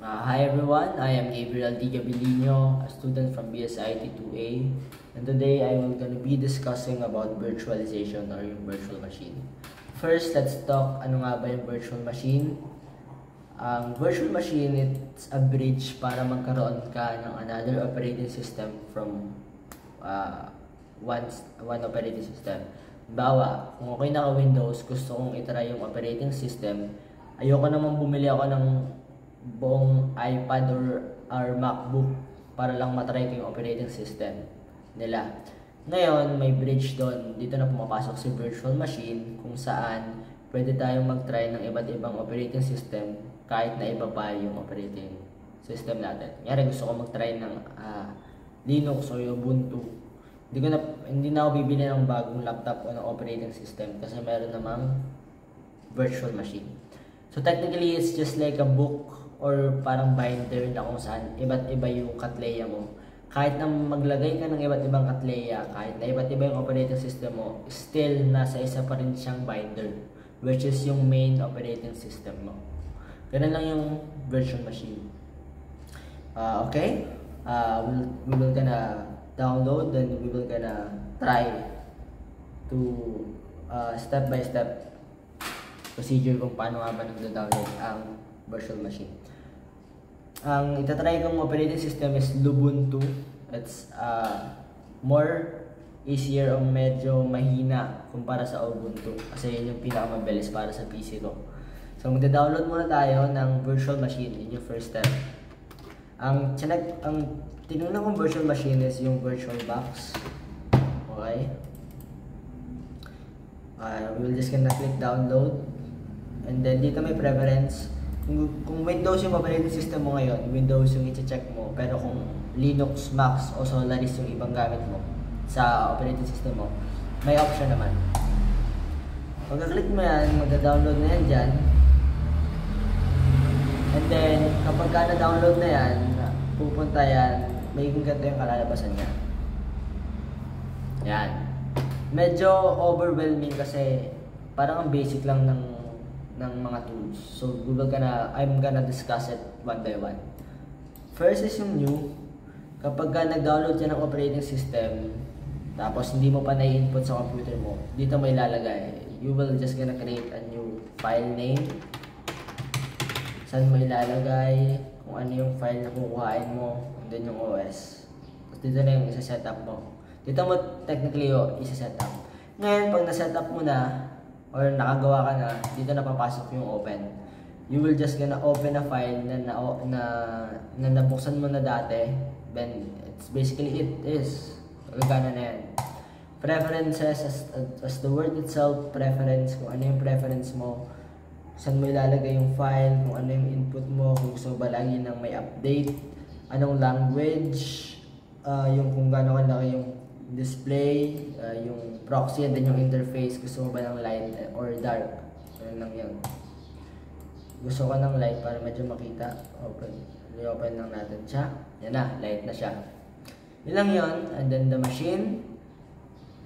Hi everyone, I am Gabriel D. Gabilino, a student from BSIT 2A, and today I will gonna be discussing about virtualization or yung virtual machine. First, let's talk ano nga ba yung virtual machine. Ang virtual machine, it's a bridge para magkaroon ka ng another operating system from one operating system. Bawa, kung okay na Windows, gusto kong itry yung operating system, ayoko naman bumili ako ng buong iPad or MacBook para lang matry ko yung operating system nila. Ngayon, may bridge doon. Dito na pumapasok si virtual machine kung saan pwede tayong mag-try ng iba't ibang operating system kahit na iba pa yung operating system natin. Kaya gusto ko mag-try ng Linux o Ubuntu. Hindi na ako bibili ng bagong laptop o ng operating system kasi meron namang virtual machine. So technically, it's just like a book or parang binder na kung saan iba't iba yung katleya mo. Kahit na maglagay ka ng iba't ibang katleya, kahit na iba't iba yung operating system mo, still nasa isa pa rin siyang binder, which is yung main operating system mo. Ganun lang yung virtual machine. Okay? We will gonna download, then we will gonna try to step by step procedure kung paano nga ba nag-download ang virtual machine. Ang itatry kong operating system is Lubuntu. It's more easier o medyo mahina kumpara sa Ubuntu kasi yun yung pinakamabilis para sa PC ko. So magda-download muna tayo ng virtual machine in your first step. Ang tinignan kong virtual machine is yung VirtualBox. Okay? We will just gonna click download. And then dito may preference. Kung Windows yung operating system mo ngayon, Windows yung i-check mo. Pero kung Linux, Mac o Solaris yung ibang gamit mo sa operating system mo, may option naman. Pagka-click mo yan, magda-download na yan dyan. And then, kapag ka na-download na yan, pupunta yan, may ganito yung kalalabasan niya. Yan. Medyo overwhelming kasi parang ang basic lang ng mga tools. So I'm gonna discuss it one by one. First is yung new. Kapag nag-download ka ng operating system, tapos hindi mo pa na-input sa computer mo, dito may lalagay. You will just gonna create a new file name. Saan mo ilalagay, kung ano yung file na kukuhain mo, and then yung OS. Tapos dito na yung isa-setup mo. Dito mo technically isa-setup. Ngayon, pag na-setup mo na, or nakagawa ka na, dito na papasok yung open. You will just gonna open a file na nabuksan mo na dati. Then, it's basically it is. Gagana na yan. Preferences, as the word itself, preference, kung ano yung preference mo, saan mo ilalagay yung file, kung ano yung input mo, kung gusto ba lagi nang may update, anong language, yung kung gaano kalaki yung display, yung proxy, and then yung interface. Gusto mo ba ng light or dark? Ano lang yun. Gusto ko ng light para medyo makita. I-open lang natin siya. Yan na, light na siya. Yun lang yun. And then the machine.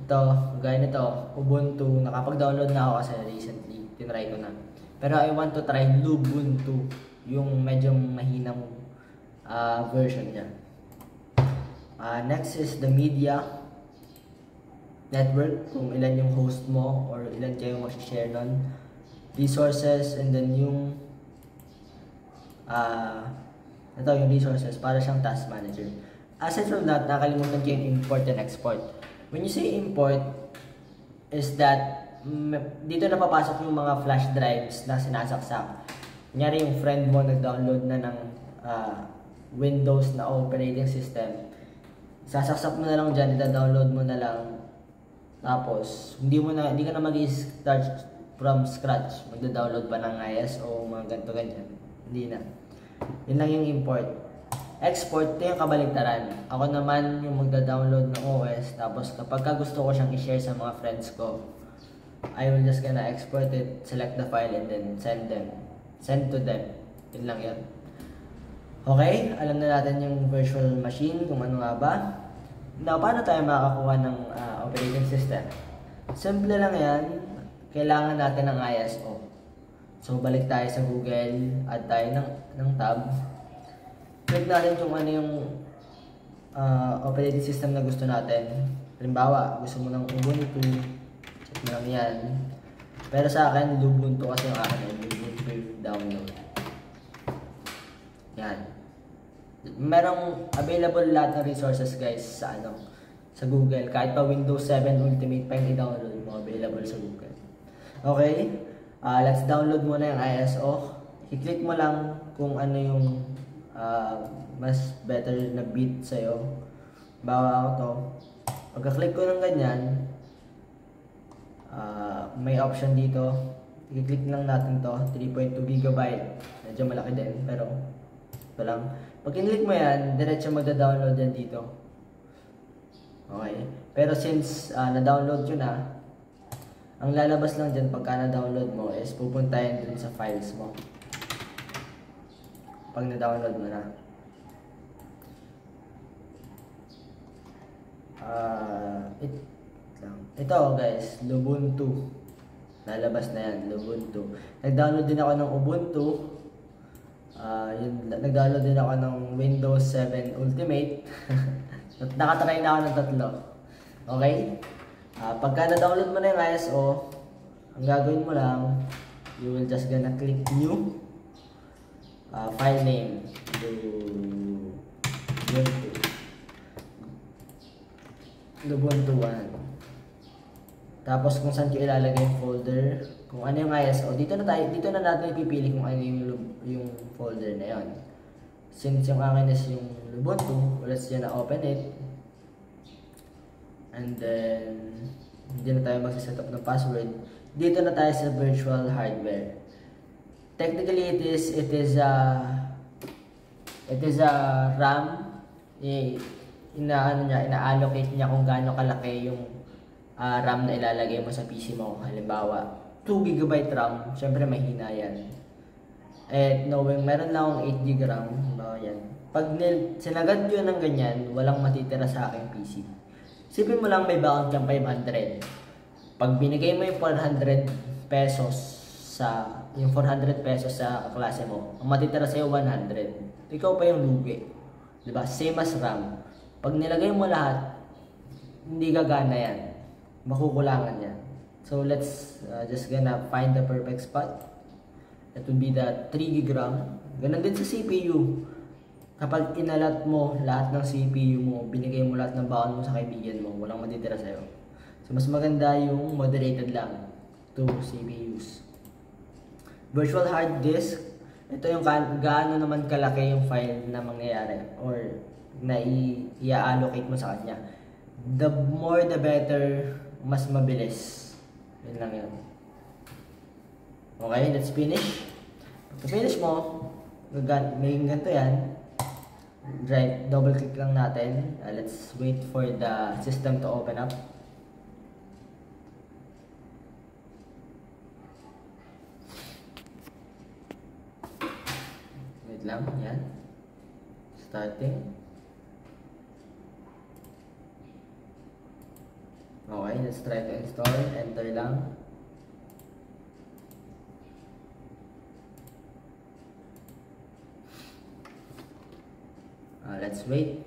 Ito, gaya nito, Ubuntu. Nakapag-download na ako kasi recently. Tinry ko na. Pero I want to try Lubuntu. Yung medyo mahinang version niya. Next is the media network, kung ilan yung host mo or ilan kayo mag-share nun. Resources, and then yung ito yung resources, para siyang task manager. Aside from that, nakalimutan ko yung import and export. When you say import, is that dito na papasok yung mga flash drives na sinasaksak. Kunyari yung friend mo nag-download na ng Windows na operating system, sasaksak mo na lang dyan, ita-download mo na lang. Tapos, hindi ka na mag-start from scratch. Magda-download pa ng ISO, mga ganito-ganyan. Hindi na. Yun lang yung import. Export, ito yung kabaligtaran. Ako naman yung magda-download ng OS. Tapos, kapag gusto ko siyang i-share sa mga friends ko, I will just gonna export it, select the file, and then send to them. Yun lang yun. Okay, alam na natin yung virtual machine, kung ano nga ba. Now, paano tayo makakakuha ng operating system? Simple lang yan. Kailangan natin ng ISO. So, balik tayo sa Google, add tayo ng tab. click natin kung ano yung operating system na gusto natin. Halimbawa, gusto mo ng Ubuntu, check mo lang yan. Pero sa akin, Lubuntu kasi yung akin, Lubuntu download. Yan. Merong available lahat ng resources guys sa sa Google. Kahit pa Windows 7 Ultimate pa yung i-download mo, available sa Google. Okay, let's download muna yung ISO. I-click mo lang kung ano yung mas better na beat sa'yo. Bawa ako to. Pagka-click ko ng ganyan, may option dito. I-click lang natin to, 3.2 GB. Medyo malaki din, pero ito lang. Pag in-click mo yan, diretso magda-download yan dito. Okay. Pero since na-download yun na, ang lalabas lang dyan pagka na-download mo is pupuntahin dun sa files mo. Pag na-download mo na. Ito guys, Lubuntu. Lalabas na yan, Lubuntu. Nag-download din ako ng Ubuntu. Nag-download din ako ng Windows 7 Ultimate. Nakatry na ako ng 3. Okay? Pagka na-download mo na yung ISO, ang gagawin mo lang, you will just gonna click new file name. Lubuntu 1. Tapos kung saan ko ilalagay yung folder, kung ano yung ISO, dito na natin ipipili kung ano yung folder na yon. Since yung akin is yung Lubuntu, let's just open it. And then hindi na tayo magsiset up ng password. Dito na tayo sa virtual hardware. Technically it is a RAM. Ina-allocate niya kung gaano kalaki yung RAM na ilalagay mo sa PC mo. Halimbawa 2 GB RAM, syempre mahina yan. At knowing meron lang akong 8 GB RAM, yan. Pag sinagad yun ng ganyan, walang matitira sa aking PC. Sipin mo lang may balance ng 500. Pag binigay mo yung 400 pesos sa kaklase mo, ang matitira sa'yo 100. Ikaw pa yung lugi. Diba? Same as RAM. Pag nilagay mo lahat, hindi gagana yan. Makukulangan yan. So let's just gonna find the perfect spot. It would be the 3 GB RAM. Ganun din sa CPU. Kapag inalat mo lahat ng CPU mo, binigay mo lahat ng baon mo sa kaibigan mo, walang matitira sa'yo. So mas maganda yung moderated lang to CPUs. Virtual hard disk, ito yung gaano naman kalaki yung file na mangyayari or na i-allocate mo sa kanya. The more the better, mas mabilis. Yun lang yun. Okay, let's finish. Pag finish mo, may ganito yan. Right, double click lang natin. Let's wait for the system to open up. Wait lang, yan. Starting. Okay, let's try to install. Enter lang. Let's wait.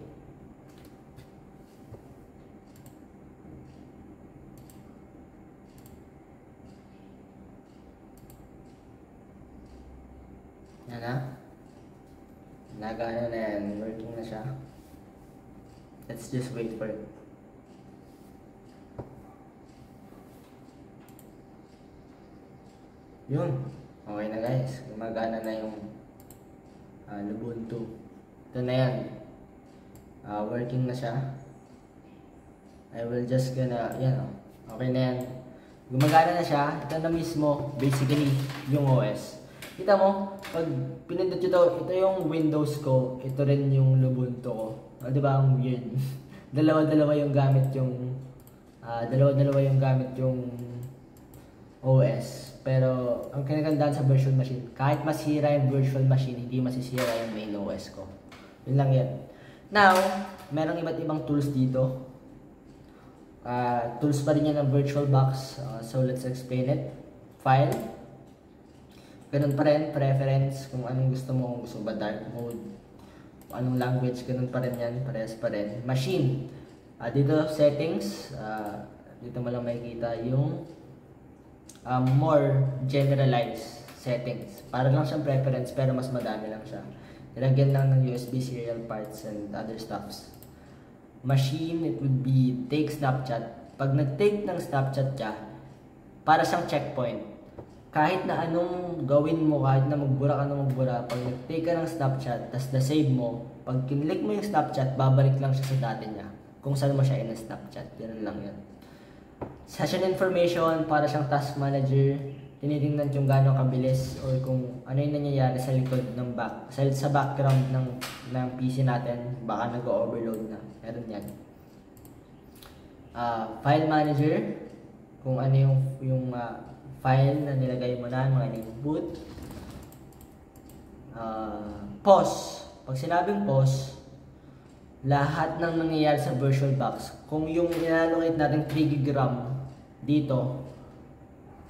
Yan na. Nagano na yan. Working na siya. Let's just wait for it. Yun. Okay na guys. Gumagana na yung Lubuntu. Ito na yan. Working na siya. I will just gonna, yan o. Okay na yan. Gumagana na siya. Ito na mismo, basically, yung OS. Kita mo, pag pinindot ito yung Windows ko, ito rin yung Lubuntu ko. Diba ang weird? Dalawa-dalawa yung gamit yung, OS. Pero, ang kinagandaan sa virtual machine, kahit masira yung virtual machine, hindi masisira yung main OS ko. Yun lang yan. Now, merong iba't ibang tools dito. Tools pa rin yan ng VirtualBox. So, let's explain it. File. Ganun pa rin. Preference. Kung anong gusto mo. Kung gusto ba dark mode. anong language, ganun pa rin yan, parehas pa rin. Machine, dito settings, dito mo lang makikita yung more generalized settings. Para lang siyang preference pero mas madami lang siya. Nilagyan lang ng USB serial parts and other stuffs. Machine, it would be take Snapchat. Pag nag-take ng Snapchat ka, para siyang checkpoint. Kahit na anong gawin mo, kahit na magbura ka na magbura, pag nag-take ka ng Snapchat, tas na-save mo, pag kinlik mo yung Snapchat, babalik lang siya sa dati niya. Kung saan mo siya in-Snapchat. Ganun lang yan. Session information, para siyang task manager. Tinitingnan kung gaano kabilis or kung ano yung nangyayari sa likod ng sa background ng PC natin. Baka nag-overload na. Meron yan. File manager, kung ano yung file na nilagay mo na, mga input. Pause. Pag sinabing pause, lahat ng nangyayari sa VirtualBox, kung yung inallocate natin 3 GB RAM dito,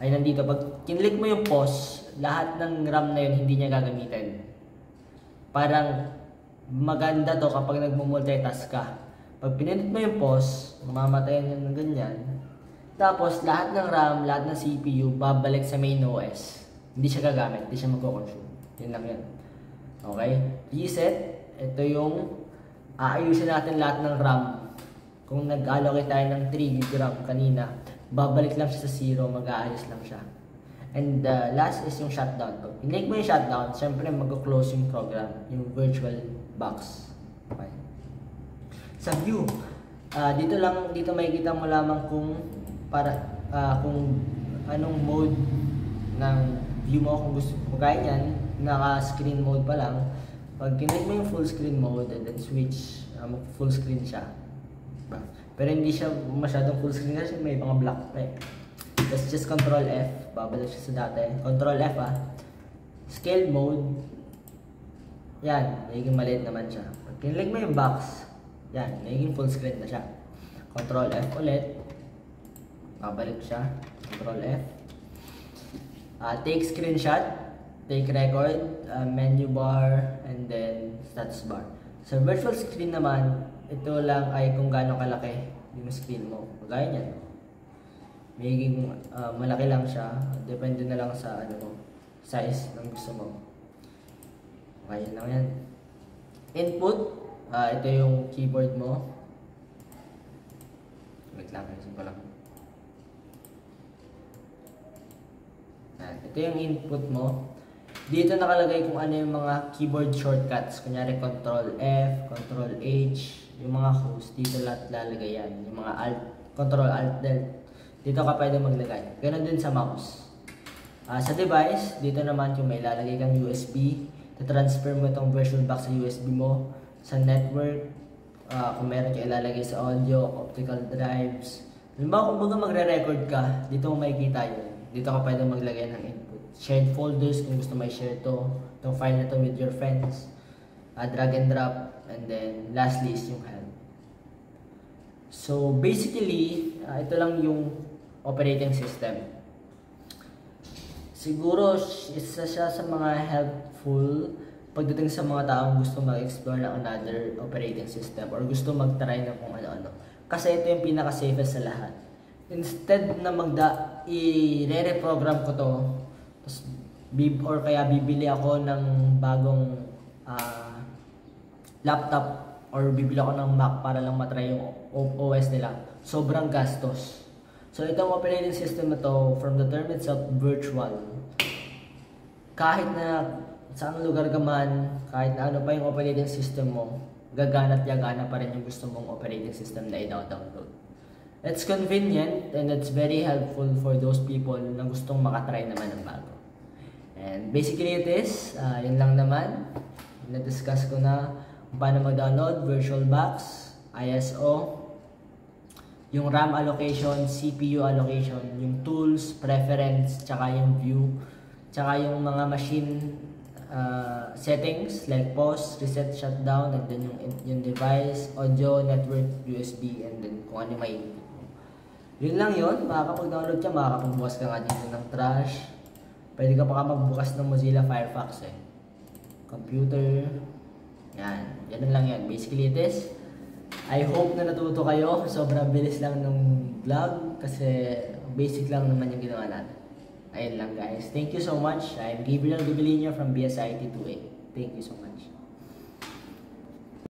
ay nandito. Pag kinlik mo yung pause, lahat ng RAM na yun hindi niya gagamitin. Parang maganda to kapag nagmo-multitask ka. Pag pinindot mo yung pause, mamamatayan yun ng ganyan. Tapos lahat ng RAM, lahat ng CPU, babalik sa main OS. Hindi siya gagamit, hindi siya magko-consume. Yun lang yan. Okay? Reset, ito yung aayusin natin lahat ng RAM. Kung nag-allocate tayo ng 3 GB RAM kanina, babalik lang siya sa 0, mag-aayos lang siya. And last is yung shutdown. Pag pinake mo yung shutdown, syempre mag-close yung program, yung VirtualBox. Okay. Sa view, dito makikita mo lamang kung anong mode ng view mo. Kung gusto mo kaya yan, naka-screen mode pa lang. Pag kinake mo yung full screen mode and then switch, full screen siya. Pero hindi siya masyadong full screen kasi may mga black pa eh. Let's just Control F, babalik siya sa dati. Control F Scale mode. Yan, nagiging maliit naman siya. Pag kinlik mo yung box, yan, nagiging full screen na siya. Control F ulit. Babalik siya. Control F. Take screenshot, take record, menu bar, and then status bar. Sa virtual screen naman, ito lang ay kung gaano kalaki yung screen mo. Kagaya niyan. Magiging malaki lang siya. Depende na lang sa size ng gusto mo. Okay, lang yan. Input, ito yung keyboard mo. Wait lang, ayusin ko lang. Ito yung input mo. Dito nakalagay kung ano yung mga keyboard shortcuts. Kunyari, Control F, Control H, yung mga host, dito lahat lalagay yan. Yung mga Control Alt Del. Dito ka pwede maglagay. Ganon din sa mouse. Sa device, dito naman kung may lalagay kang USB, transfer mo itong VirtualBox sa USB mo. Sa network, kung meron ka ilalagay sa audio, optical drives. Halimbawa, kung baga magre-record ka, dito mo makikita yun. Dito ka pwede maglagay ng input. Shared folders, kung gusto may share itong file na to with your friends. Drag and drop. And then, lastly is yung help. So, basically, ito lang yung operating system. Siguro, isa siya sa mga helpful pagdating sa mga taong gusto mag-explore ng another operating system or gusto mag-try ng kung ano-ano. Kasi ito yung pinaka-safest sa lahat. Instead na i-re-reprogram ko to, or kaya bibili ako ng bagong laptop or bibili ako ng Mac para lang matry yung OS nila, sobrang gastos. So itong operating system na to, from the term itself, virtual. Kahit na saan lugar ka man, kahit na ano pa yung operating system mo, gagana at gagana pa rin yung gusto mong operating system na i-download. It's convenient and it's very helpful for those people na gustong makatry naman ng bago. And basically it is, yun lang naman. Na-discuss ko na kung paano mag-download, VirtualBox, ISO, yung RAM allocation, CPU allocation, yung tools, preference, tsaka yung view, tsaka yung mga machine settings like pause, reset, shutdown, and then yung device, audio, network, USB, and then kung ano may input mo. Yun lang yun, makakapag-download ka, makakapagbukas ka nga dito ng trash. Pwede ka pa magbukas ng Mozilla Firefox eh. Computer, Yan, ganun lang yan. Basically, it is. I hope na natuto kayo. Sobrang bilis lang nung vlog kasi basic lang naman yung ginawa natin. Ayun lang guys. Thank you so much. I'm Gabriel Gabilino from BSIT 2A. Thank you so much.